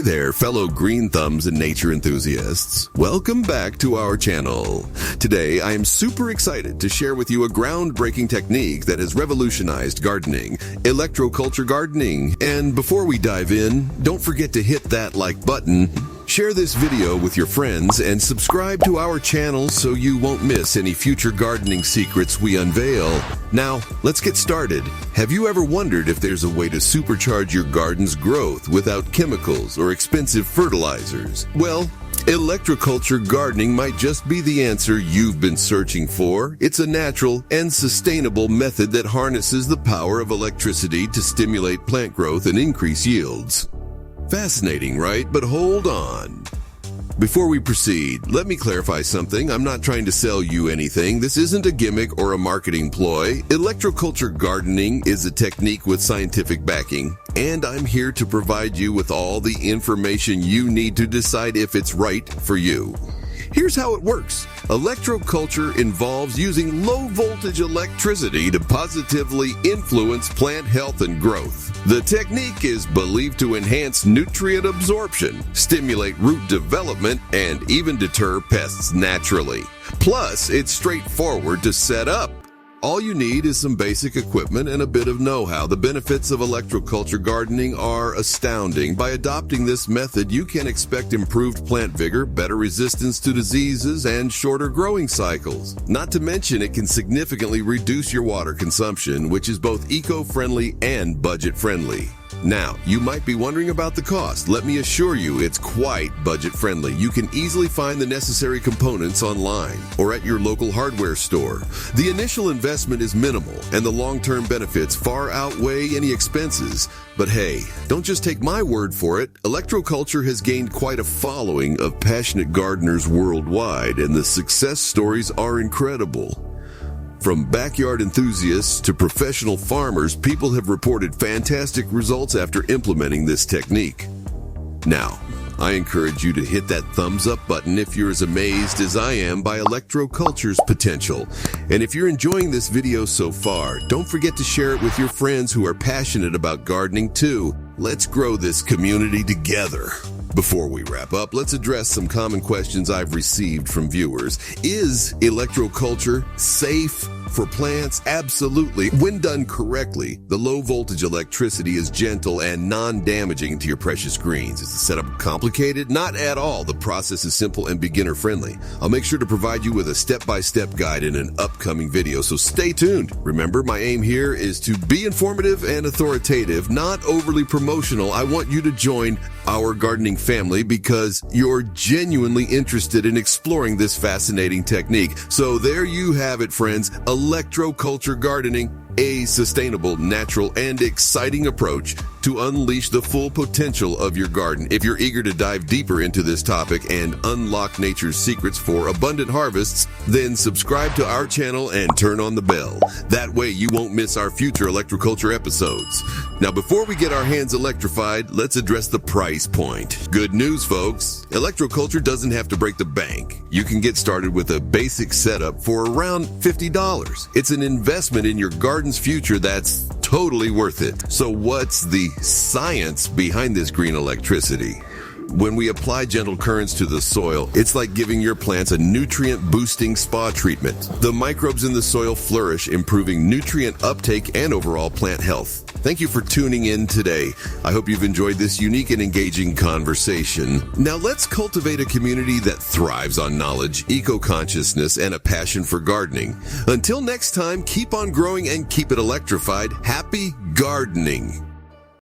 Hey there, fellow green thumbs and nature enthusiasts. Welcome back to our channel. Today, I am super excited to share with you a groundbreaking technique that has revolutionized gardening, Electroculture Gardening. And before we dive in, don't forget to hit that like button, share this video with your friends, and subscribe to our channel so you won't miss any future gardening secrets we unveil. Now, let's get started. Have you ever wondered if there's a way to supercharge your garden's growth without chemicals or expensive fertilizers? Well, Electroculture Gardening might just be the answer you've been searching for. It's a natural and sustainable method that harnesses the power of electricity to stimulate plant growth and increase yields. Fascinating, right? But hold on. Before we proceed, let me clarify something. I'm not trying to sell you anything. This isn't a gimmick or a marketing ploy. Electroculture gardening is a technique with scientific backing, and I'm here to provide you with all the information you need to decide if it's right for you. Here's how it works. Electroculture involves using low-voltage electricity to positively influence plant health and growth. The technique is believed to enhance nutrient absorption, stimulate root development, and even deter pests naturally. Plus, it's straightforward to set up. All you need is some basic equipment and a bit of know-how. The benefits of electroculture gardening are astounding. By adopting this method, you can expect improved plant vigor, better resistance to diseases, and shorter growing cycles. Not to mention, it can significantly reduce your water consumption, which is both eco-friendly and budget-friendly. Now, you might be wondering about the cost. Let me assure you, it's quite budget-friendly. You can easily find the necessary components online or at your local hardware store. The initial investment is minimal, and the long-term benefits far outweigh any expenses. But hey, don't just take my word for it. Electroculture has gained quite a following of passionate gardeners worldwide, and the success stories are incredible. From backyard enthusiasts to professional farmers, people have reported fantastic results after implementing this technique. Now, I encourage you to hit that thumbs up button if you're as amazed as I am by Electroculture's potential. And if you're enjoying this video so far, don't forget to share it with your friends who are passionate about gardening too. Let's grow this community together. Before we wrap up, let's address some common questions I've received from viewers. Is electroculture safe for plants? Absolutely. When done correctly, the low voltage electricity is gentle and non-damaging to your precious greens. Is the setup complicated? Not at all. The process is simple and beginner friendly. I'll make sure to provide you with a step-by-step guide in an upcoming video, so stay tuned. Remember, my aim here is to be informative and authoritative, not overly promotional. I want you to join our gardening family because you're genuinely interested in exploring this fascinating technique. So there you have it, friends. Electroculture gardening, a sustainable, natural, and exciting approach to unleash the full potential of your garden. If you're eager to dive deeper into this topic and unlock nature's secrets for abundant harvests, then subscribe to our channel and turn on the bell. That way you won't miss our future electroculture episodes. Now, before we get our hands electrified, let's address the price point. Good news, folks. Electroculture doesn't have to break the bank. You can get started with a basic setup for around $50. It's an investment in your garden's future that's totally worth it. So what's the science behind this green electricity? When we apply gentle currents to the soil, it's like giving your plants a nutrient-boosting spa treatment. The microbes in the soil flourish, improving nutrient uptake and overall plant health. Thank you for tuning in today. I hope you've enjoyed this unique and engaging conversation. Now let's cultivate a community that thrives on knowledge, eco-consciousness, and a passion for gardening. Until next time, keep on growing and keep it electrified. Happy gardening!